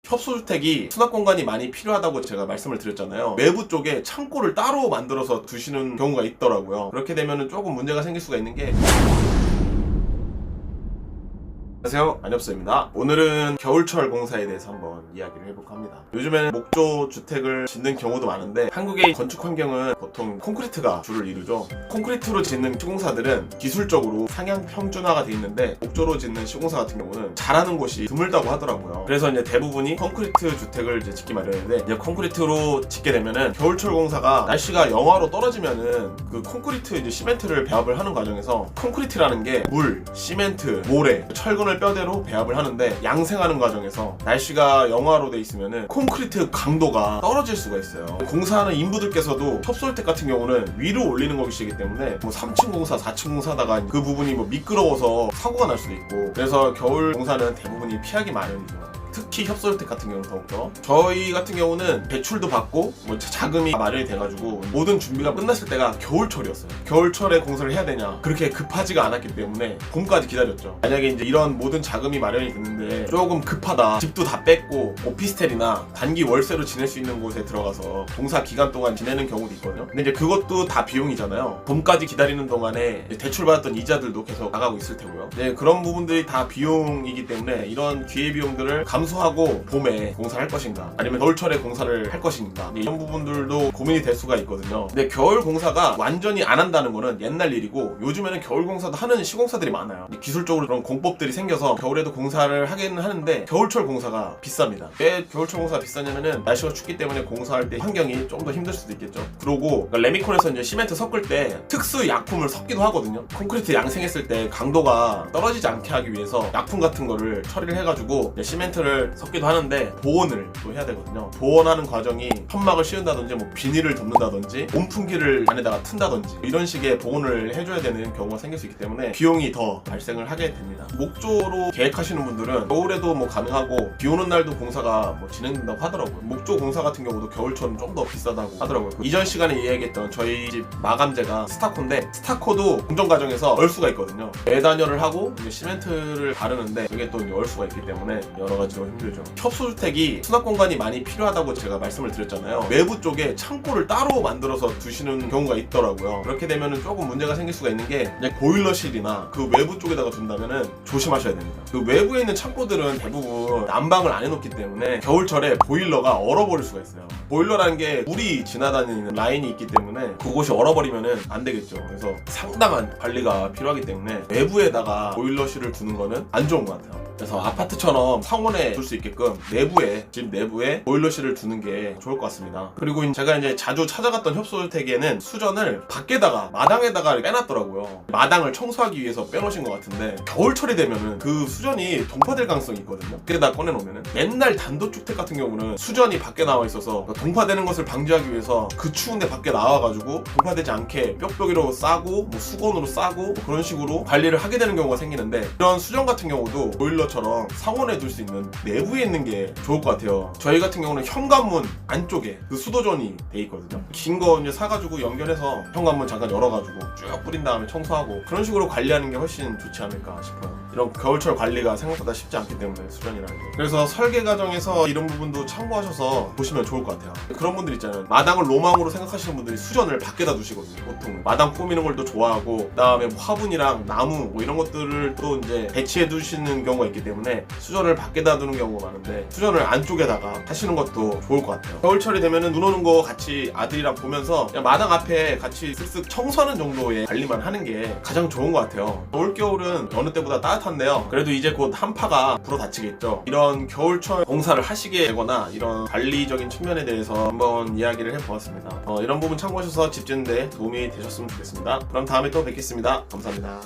협소주택이 수납 공간이 많이 필요하다고 제가 말씀을 드렸잖아요. 외부 쪽에 창고를 따로 만들어서 두시는 경우가 있더라고요. 그렇게 되면 조금 문제가 생길 수가 있는 게, 안녕하세요, 안엽서입니다. 오늘은 겨울철 공사에 대해서 한번 이야기를 해볼까 합니다. 요즘에는 목조 주택을 짓는 경우도 많은데, 한국의 건축 환경은 보통 콘크리트가 주를 이루죠. 콘크리트로 짓는 시공사들은 기술적으로 상향 평준화가 돼 있는데, 목조로 짓는 시공사 같은 경우는 잘하는 곳이 드물다고 하더라고요. 그래서 이제 대부분이 콘크리트 주택을 이제 짓기 마련인데, 이제 콘크리트로 짓게 되면은 겨울철 공사가 날씨가 영하로 떨어지면은 그 콘크리트 이제 시멘트를 배합을 하는 과정에서, 콘크리트라는 게 물, 시멘트, 모래, 철근을 뼈대로 배합을 하는데, 양생하는 과정에서 날씨가 영하로 돼 있으면은 콘크리트 강도가 떨어질 수가 있어요. 공사하는 인부들께서도 협소주택 같은 경우는 위로 올리는 것이기 때문에 뭐 3층 공사, 4층 공사하다가 그 부분이 뭐 미끄러워서 사고가 날 수도 있고, 그래서 겨울 공사는 대부분이 피하기 마련이죠. 특히 협소주택 같은 경우는 더욱더. 저희 같은 경우는 대출도 받고 뭐 자금이 마련이 돼가지고 모든 준비가 끝났을 때가 겨울철이었어요. 겨울철에 공사를 해야 되냐, 그렇게 급하지가 않았기 때문에 봄까지 기다렸죠. 만약에 이제 이런 모든 자금이 마련이 됐는데 조금 급하다, 집도 다 뺐고 오피스텔이나 단기 월세로 지낼 수 있는 곳에 들어가서 공사 기간 동안 지내는 경우도 있거든요. 근데 이제 그것도 다 비용이잖아요. 봄까지 기다리는 동안에 대출 받았던 이자들도 계속 나가고 있을 테고요. 네, 그런 부분들이 다 비용이기 때문에 이런 기회비용들을 감수하고 봄에 공사를 할 것인가, 아니면 겨울철에 공사를 할 것인가, 이런 부분들도 고민이 될 수가 있거든요. 근데 겨울 공사가 완전히 안 한다는 거는 옛날 일이고, 요즘에는 겨울 공사도 하는 시공사들이 많아요. 기술적으로 그런 공법들이 생겨서 겨울에도 공사를 하기는 하는데, 겨울철 공사가 비쌉니다. 왜 겨울철 공사가 비싸냐면은 날씨가 춥기 때문에 공사할 때 환경이 좀 더 힘들 수도 있겠죠. 그리고 레미콘에서 이제 시멘트 섞을 때 특수 약품을 섞기도 하거든요. 콘크리트 양생했을 때 강도가 떨어지지 않게 하기 위해서 약품 같은 거를 처리를 해가지고 시멘트를 섞기도 하는데, 보온을 또 해야 되거든요. 보온하는 과정이 천막을 씌운다든지 뭐 비닐을 덮는다든지 온풍기를 안에다가 튼다든지 이런 식의 보온을 해줘야 되는 경우가 생길 수 있기 때문에 비용이 더 발생을 하게 됩니다. 목조로 계획하시는 분들은 겨울에도 뭐 가능하고, 비 오는 날도 공사가 뭐 진행된다고 하더라고요. 목조 공사 같은 경우도 겨울철은 좀 더 비싸다고 하더라고요. 이전 시간에 이야기했던 저희 집 마감재가 스타코인데, 스타코도 공정 과정에서 얼수가 있거든요. 매단열을 하고 이제 시멘트를 바르는데, 이게 또 이제 얼수가 있기 때문에 여러 가지로 힘들죠. 협소주택이 수납 공간이 많이 필요하다고 제가 말씀을 드렸잖아요. 외부 쪽에 창고를 따로 만들어서 두시는 경우가 있더라고요. 그렇게 되면은 조금 문제가 생길 수가 있는 게, 그냥 보일러실이나 그 외부 쪽에다가 둔다면은 조심하셔야 됩니다. 그 외부에 있는 창고들은 대부분 난방을 안 해놓기 때문에 겨울철에 보일러가 얼어버릴 수가 있어요. 보일러라는 게 물이 지나다니는 라인이 있기 때문에 그곳이 얼어버리면은 안 되겠죠. 그래서 상당한 관리가 필요하기 때문에 외부에다가 보일러실을 두는 거는 안 좋은 것 같아요. 그래서 아파트처럼 상온에 둘 수 있게끔 내부에, 집 내부에 보일러실을 두는 게 좋을 것 같습니다. 그리고 제가 이제 자주 찾아갔던 협소주택에는 수전을 밖에다가, 마당에다가 빼놨더라고요. 마당을 청소하기 위해서 빼놓으신 것 같은데, 겨울철이 되면은 그 수전이 동파될 가능성이 있거든요. 밖에다 꺼내놓으면은. 옛날 단독주택 같은 경우는 수전이 밖에 나와 있어서 동파되는 것을 방지하기 위해서 그 추운데 밖에 나와가지고 동파되지 않게 뾱뾱이로 싸고 뭐 수건으로 싸고 뭐 그런 식으로 관리를 하게 되는 경우가 생기는데, 이런 수전 같은 경우도 보일러처럼 상온에 둘 수 있는 내부에 있는 게 좋을 것 같아요. 저희 같은 경우는 현관문 안쪽에 그 수도전이 돼 있거든요. 긴 거 이제 사가지고 연결해서 현관문 잠깐 열어가지고 쭉 뿌린 다음에 청소하고, 그런 식으로 관리하는 게 훨씬 좋지 않을까 싶어요. 이런 겨울철 관리가 생각보다 쉽지 않기 때문에, 수전이라는 게. 그래서 설계 과정에서 이런 부분도 참고하셔서 보시면 좋을 것 같아요. 그런 분들 있잖아요. 마당을 로망으로 생각하시는 분들이 수전을 밖에다 두시거든요. 보통 마당 꾸미는 걸 또 좋아하고, 그 다음에 뭐 화분이랑 나무 뭐 이런 것들을 또 이제 배치해 두시는 경우가 있기 때문에 수전을 밖에다 두는 경우가 많은데, 수전을 안쪽에다가 하시는 것도 좋을 것 같아요. 겨울철이 되면은 눈 오는 거 같이 아들이랑 보면서 그냥 마당 앞에 같이 쓱쓱 청소하는 정도의 관리만 하는 게 가장 좋은 것 같아요. 올겨울은 어느 때보다 따뜻한데요. 그래도 이제 곧 한파가 불어 닥치겠죠. 이런 겨울철 공사를 하시게 되거나 이런 관리적인 측면에 대해서 한번 이야기를 해보았습니다. 이런 부분 참고하셔서 집 짓는 데 도움이 되셨으면 좋겠습니다. 그럼 다음에 또 뵙겠습니다. 감사합니다.